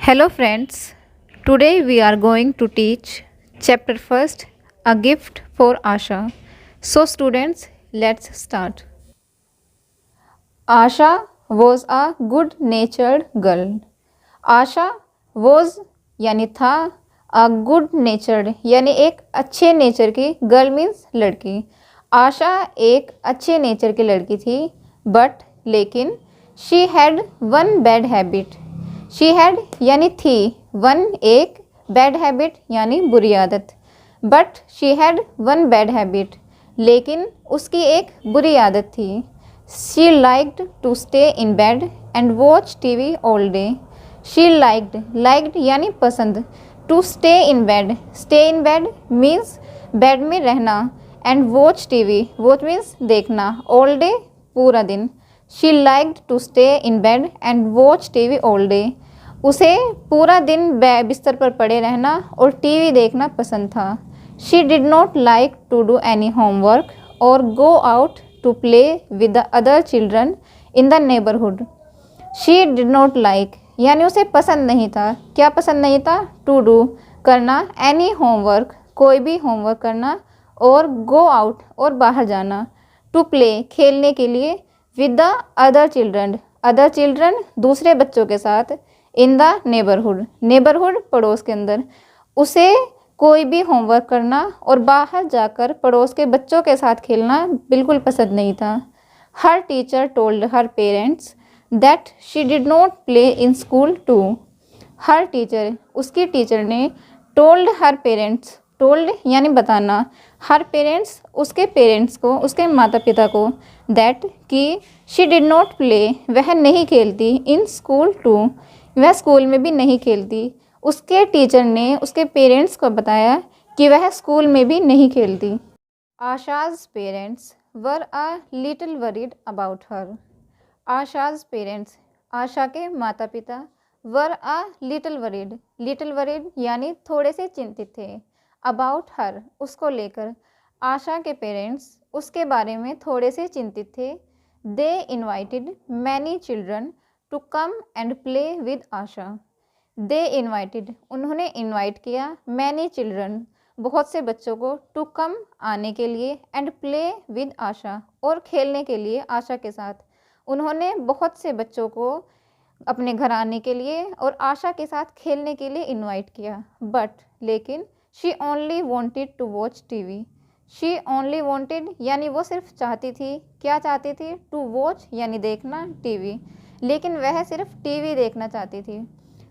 Hello friends, today we are going to teach chapter first, a gift for Asha. So students, let's start. Asha was a good natured girl. Asha was यानी था, a good natured यानी एक अच्छे nature की, girl means लड़की। आशा एक अच्छे nature की लड़की थी, बट लेकिन she had one bad habit. She had यानी थी, वन एक, बैड हैबिट यानी बुरी आदत। But she had one bad habit लेकिन उसकी एक बुरी आदत थी। She liked to stay in bed and watch TV all day. She liked यानी पसंद, to stay in bed, stay in bed means bed में रहना, and watch TV, watch means देखना, ऑल डे पूरा दिन। She liked to stay in bed and watch TV all day. उसे पूरा दिन बिस्तर पर पड़े रहना और टीवी देखना पसंद था। She did not like to do any homework और go out to play with the other children in the neighbourhood. She did not like यानी उसे पसंद नहीं था, क्या पसंद नहीं था? टू डू करना, एनी होमवर्क कोई भी होमवर्क करना, और गो आउट और बाहर जाना, टू प्ले खेलने के लिए, विद द अदर चिल्ड्रन दूसरे बच्चों के साथ, इन द नेबरहुड पड़ोस के अंदर। उसे कोई भी होमवर्क करना और बाहर जाकर पड़ोस के बच्चों के साथ खेलना बिल्कुल पसंद नहीं था। हर teacher told her parents that she did not play in school too. हर टीचर, उसकी टीचर ने, टोल्ड हर पेरेंट्स, टोल्ड यानी बताना, हर पेरेंट्स उसके पेरेंट्स को, उसके माता पिता को, दैट कि शी डिड नॉट प्ले वह नहीं खेलती, इन स्कूल टू वह स्कूल में भी नहीं खेलती। उसके टीचर ने उसके पेरेंट्स को बताया कि वह स्कूल में भी नहीं खेलती। Asha's parents were a little worried about her. Asha's parents, Asha के माता पिता, वर अ लिटिल वरीड यानी थोड़े से चिंतित थे, अबाउट हर उसको लेकर। आशा के पेरेंट्स उसके बारे में थोड़े से चिंतित थे। They invited many children to come and play with Asha. They invited उन्होंने इन्वाइट किया, मैनी चिल्ड्रन बहुत से बच्चों को, टू कम आने के लिए, एंड प्ले विद आशा और खेलने के लिए आशा के साथ। उन्होंने बहुत से बच्चों को अपने घर आने के लिए और आशा के साथ खेलने के लिए इन्वाइट किया, बट लेकिन she only wanted to watch TV. She only wanted यानी वो सिर्फ चाहती थी, क्या चाहती थी? टू वॉच यानी देखना, टीवी, लेकिन वह सिर्फ टीवी देखना चाहती थी।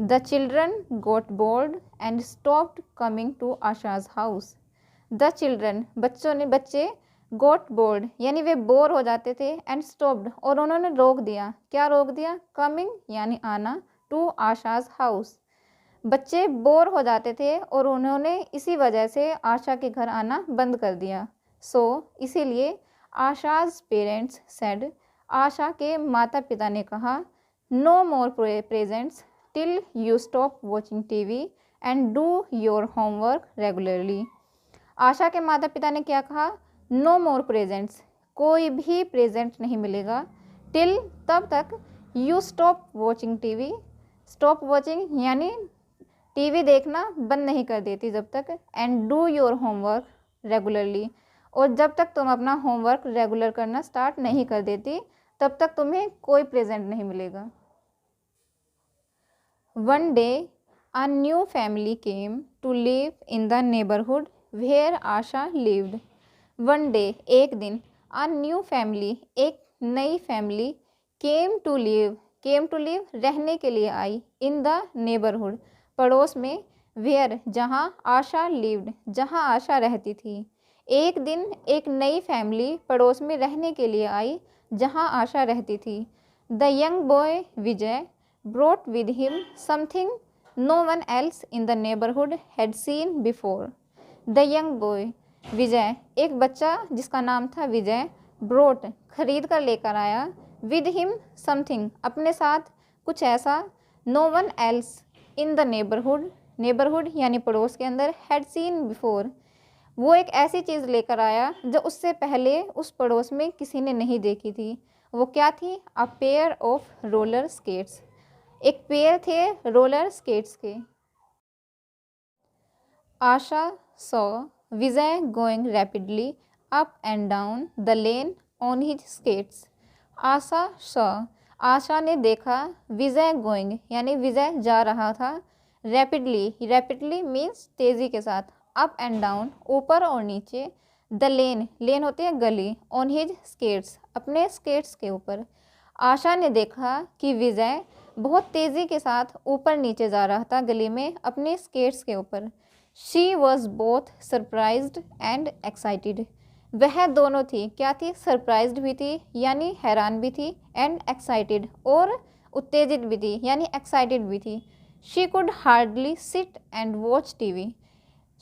The children got bored and stopped coming to Asha's house. The children बच्चे गोट बोर्ड यानी वे बोर हो जाते थे, एंड स्टॉप्ड और उन्होंने रोक दिया, क्या रोक दिया? कमिंग यानी आना, टू आशाज हाउस। बच्चे बोर हो जाते थे और उन्होंने इसी वजह से आशा के घर आना बंद कर दिया। सो इसीलिए आशाज पेरेंट्स सेड, आशा के माता पिता ने कहा, no more presents till you stop watching TV and do your homework regularly. Asha के माता पिता ने क्या कहा? नो मोर प्रेजेंट्स, कोई भी प्रेजेंट नहीं मिलेगा, टिल तब तक, you stop watching TV, stop watching यानी टीवी देखना बंद नहीं कर देती जब तक, and do your homework regularly और जब तक तुम अपना होमवर्क रेगुलर करना स्टार्ट नहीं कर देती तब तक तुम्हें कोई प्रेजेंट नहीं मिलेगा। One day a new family came to live in the neighbourhood where Asha lived. One day एक दिन, अ न्यू फैमिली एक नई फैमिली, केम टू लिव रहने के लिए आई, इन द नेबरहुड पड़ोस में, वेयर जहाँ, आशा लिव्ड जहाँ आशा रहती थी। एक दिन एक नई फैमिली पड़ोस में रहने के लिए आई जहाँ आशा रहती थी। The young boy Vijay brought with him something no one else in the neighborhood had seen before. The young boy विजय, एक बच्चा जिसका नाम था विजय, brought खरीद कर लेकर आया, with him something अपने साथ कुछ ऐसा, no one else in the neighborhood यानी पड़ोस के अंदर, had seen before वो एक ऐसी चीज़ लेकर आया जो उससे पहले उस पड़ोस में किसी ने नहीं देखी थी। वो क्या थी? A pair of roller skates, एक पेयर थे रोलर स्केट्स के। Asha saw Vijay going rapidly up and down the lane on his skates. Asha saw, Asha ने देखा, विजय गोइंग यानी विजय जा रहा था, रैपिडली, रैपिडली मीन्स तेज़ी के साथ, अप एंड डाउन ऊपर और नीचे, द लेन, लेन होती है गली, ऑन हिज स्केट्स अपने स्केट्स के ऊपर। आशा ने देखा कि विजय बहुत तेज़ी के साथ ऊपर नीचे जा रहा था गली में अपने स्केट्स के ऊपर। She was both surprised and excited. वह दोनों थी, क्या थी, सरप्राइज्ड भी थी यानी हैरान भी थी, एंड एक्साइटेड और उत्तेजित भी थी यानी एक्साइटेड भी थी। She could hardly sit and watch TV.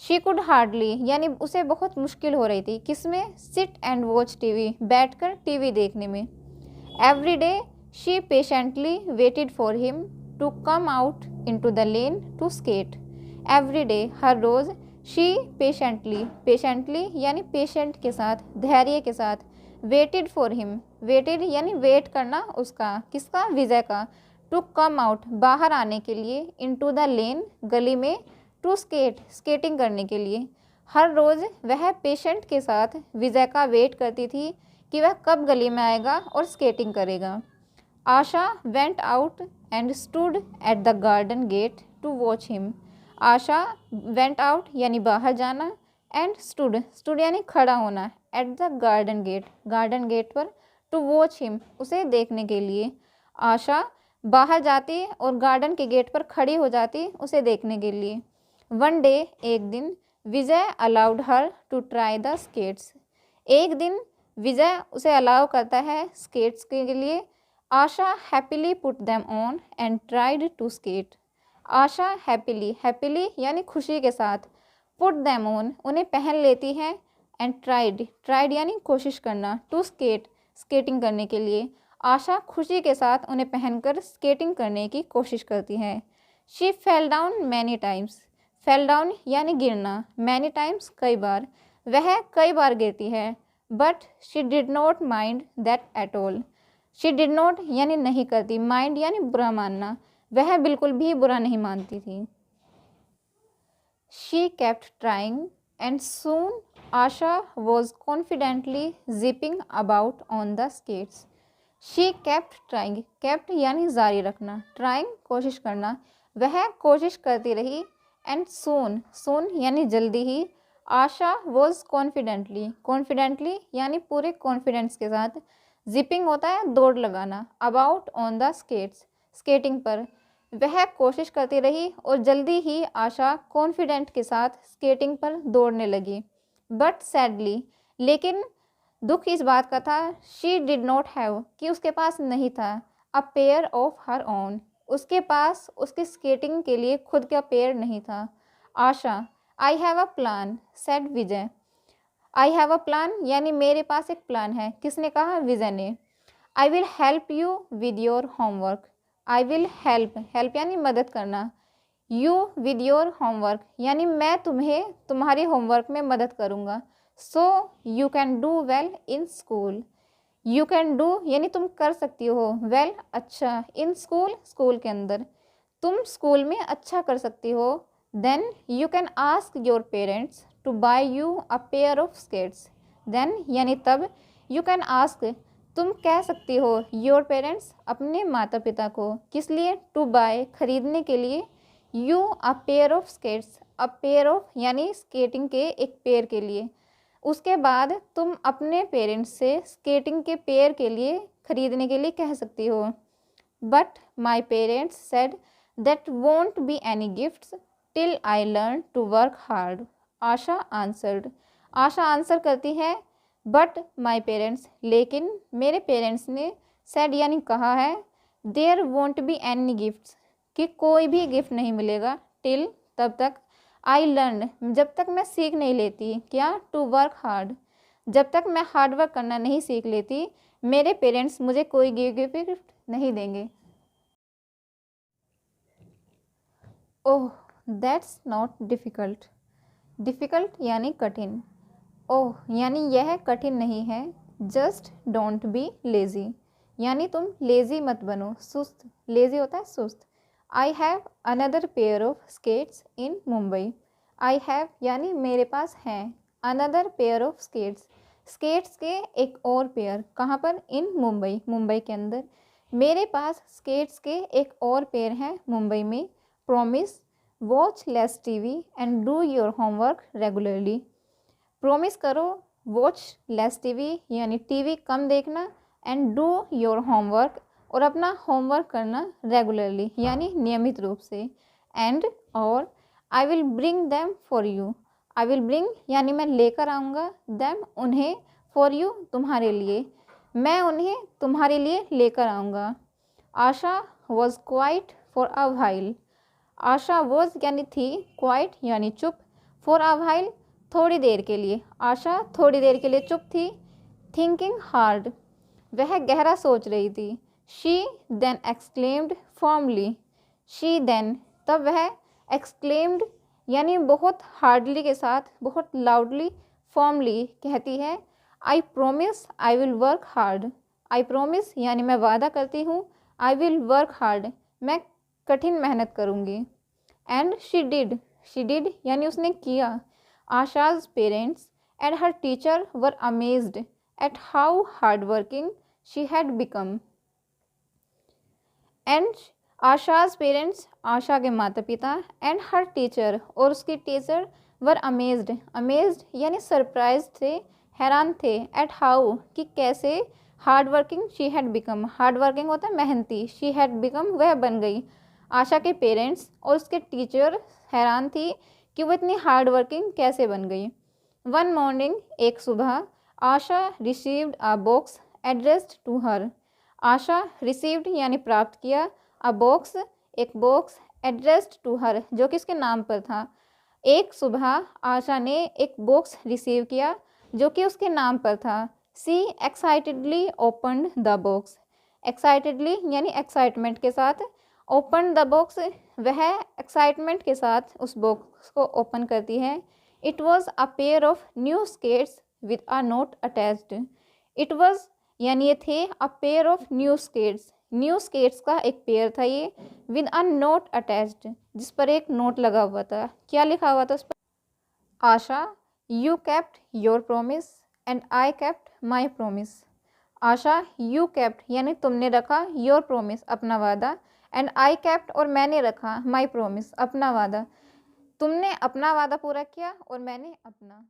She could hardly यानी उसे बहुत मुश्किल हो रही थी, किसमें, सिट एंड वॉच टीवी, बैठकर टीवी देखने में। Every day she patiently waited for him to come out into the lane to skate. Every day, हर रोज़, शी पेशेंटली, पेशेंटली यानी पेशेंट के साथ, धैर्य के साथ, वेटेड फॉर हिम, वेटेड यानी वेट करना उसका, किसका, विजय का, टू कम आउट बाहर आने के लिए, इनटू द लेन गली में, टू स्केट स्केटिंग करने के लिए। हर रोज़ वह पेशेंट के साथ विजय का वेट करती थी कि वह कब गली में आएगा और स्केटिंग करेगा। Asha went out and stood at the garden gate to watch him. Asha went out यानी बाहर जाना, एंड स्टूड, स्टूड यानी खड़ा होना, at the garden gate, garden gate पर, टू वॉच हिम उसे देखने के लिए। आशा बाहर जाती और गार्डन के गेट पर खड़ी हो जाती उसे देखने के लिए। वन डे, एक दिन, Vijay allowed her to try the skates. एक दिन विजय उसे अलाउ करता है स्केट्स के लिए। Asha happily put them on and tried to skate. Asha happily, happily यानी खुशी के साथ, पुट देम ऑन उन्हें पहन लेती है, एंड ट्राइड, ट्राइड यानी कोशिश करना, टू स्केट स्केटिंग करने के लिए। आशा खुशी के साथ उन्हें पहनकर स्केटिंग करने की कोशिश करती है। She fell down many times, fell down यानी गिरना, मैनी टाइम्स कई बार, वह कई बार गिरती है, but she did not mind that at all. She did not यानी नहीं करती, माइंड यानी बुरा मानना, वह बिल्कुल भी बुरा नहीं मानती थी। She kept trying and soon Asha was confidently zipping about on the skates. She kept trying, kept यानी जारी रखना, ट्राइंग कोशिश करना, वह कोशिश करती रही, एंड सून, सून यानी जल्दी ही, आशा वॉज कॉन्फिडेंटली, कॉन्फिडेंटली यानी पूरे कॉन्फिडेंस के साथ, जिपिंग होता है दौड़ लगाना, about on the skates skating पर, वह कोशिश करती रही और जल्दी ही आशा कॉन्फिडेंट के साथ स्केटिंग पर दौड़ने लगी। बट सैडली, लेकिन दुख इस बात का था, शी डिड नॉट हैव कि उसके पास नहीं था, अ पेयर ऑफ हर ओन, उसके पास उसके स्केटिंग के लिए खुद का पेयर नहीं था। Asha, I have a plan said Vijay. I have a plan यानी मेरे पास एक प्लान है, किसने कहा, विजय ने। I will help you with your homework. I will help, help यानी मदद करना, यू विद योर होमवर्क यानी मैं तुम्हें तुम्हारे होमवर्क में मदद करूँगा। So you can do well in school. You can do यानी तुम कर सकती हो, वेल अच्छा, इन स्कूल स्कूल के अंदर, तुम स्कूल में अच्छा कर सकती हो। Then you can ask your parents to buy you a pair of skates. Then यानी तब, यू कैन आस्क तुम कह सकती हो, योर पेरेंट्स अपने माता पिता को, किस लिए, टू बाय खरीदने के लिए, you a pair of skates, a pair of यानी स्केटिंग के एक पेयर के लिए। उसके बाद तुम अपने पेरेंट्स से स्केटिंग के पेयर के लिए खरीदने के लिए कह सकती हो। But my parents said that won't be any gifts till I learn to work hard. Asha answered, Asha answer करती है, बट माई पेरेंट्स लेकिन मेरे पेरेंट्स ने, सेड यानी कहा है, there won't be any gifts कि कोई भी गिफ्ट नहीं मिलेगा, टिल तब तक, आई लर्न जब तक मैं सीख नहीं लेती, क्या, टू वर्क हार्ड जब तक मैं हार्ड वर्क करना नहीं सीख लेती, मेरे पेरेंट्स मुझे कोई गिफ्ट नहीं देंगे। Oh that's not difficult, difficult यानी कठिन, ओह यानी यह कठिन नहीं है, जस्ट डोंट बी लेज़ी यानी तुम लेज़ी मत बनो, सुस्त, लेज़ी होता है सुस्त, I have another pair of skates in Mumbai. I have यानी मेरे पास हैं, another pair of skates, skates के एक और पेयर, कहाँ पर? इन मुंबई, मुंबई के अंदर। मेरे पास स्केट्स के एक और पेयर हैं मुंबई में। Promise watch less TV and do your homework regularly. Promise करो वॉच लेस टीवी यानी टीवी कम देखना, एंड डू योर होमवर्क और अपना होमवर्क करना रेगुलरली यानी नियमित रूप से, एंड और I will bring them for you. I will bring यानी मैं लेकर आऊँगा, दैम उन्हें, फॉर यू तुम्हारे लिए, मैं उन्हें तुम्हारे लिए लेकर आऊँगा। Asha was quiet for a while. Asha was यानी थी, क्वाइट यानी चुप, फॉर अ व्हाइल थोड़ी देर के लिए, आशा थोड़ी देर के लिए चुप थी। थिंकिंग हार्ड वह गहरा सोच रही थी। She then exclaimed formally. She then तब वह एक्सक्लेम्ड यानी बहुत हार्डली के साथ, बहुत लाउडली, फॉर्मली कहती है, I promise I will work hard. I promise यानी मैं वादा करती हूँ, आई विल वर्क हार्ड मैं कठिन मेहनत करूँगी। एंड शी डिड यानी उसने किया। Asha's parents and her teacher were amazed at how hard working she had become. And Asha's parents Asha के माता पिता, एंड हर टीचर और उसकी टीचर, वर अमेज्ड, अमेज्ड यानी सरप्राइज थे, हैरान थे, एट हाउ कि कैसे, hard working she had become, hard working होता है मेहनती, शी हैड बिकम वह बन गई। आशा के पेरेंट्स और उसके टीचर हैरान थी कि वो इतनी हार्ड वर्किंग कैसे बन गई। वन मॉर्निंग एक सुबह, Asha received a box addressed to her. Asha received यानी प्राप्त किया, अ बॉक्स एक बॉक्स, एड्रेस्ड टू हर जो कि इसके नाम पर था। एक सुबह आशा ने एक बॉक्स रिसीव किया जो कि उसके नाम पर था। She excitedly opened the box. Excitedly यानी एक्साइटमेंट के साथ, ओपन द बॉक्स वह एक्साइटमेंट के साथ उस बॉक्स को ओपन करती है। It was a pair of new skates with a note attached. It was यानी ये थे a pair of new skates, new skates का एक पेयर था ये, विद अ नोट अटैच्ड जिस पर एक नोट लगा हुआ था। क्या लिखा हुआ था उस पर? Asha you kept your promise and I kept my promise. Asha you kept यानी तुमने रखा, योर प्रोमिस अपना वादा, एंड आई केप्ट और मैंने रखा, माई प्रोमिस अपना वादा। तुमने अपना वादा पूरा किया और मैंने अपना।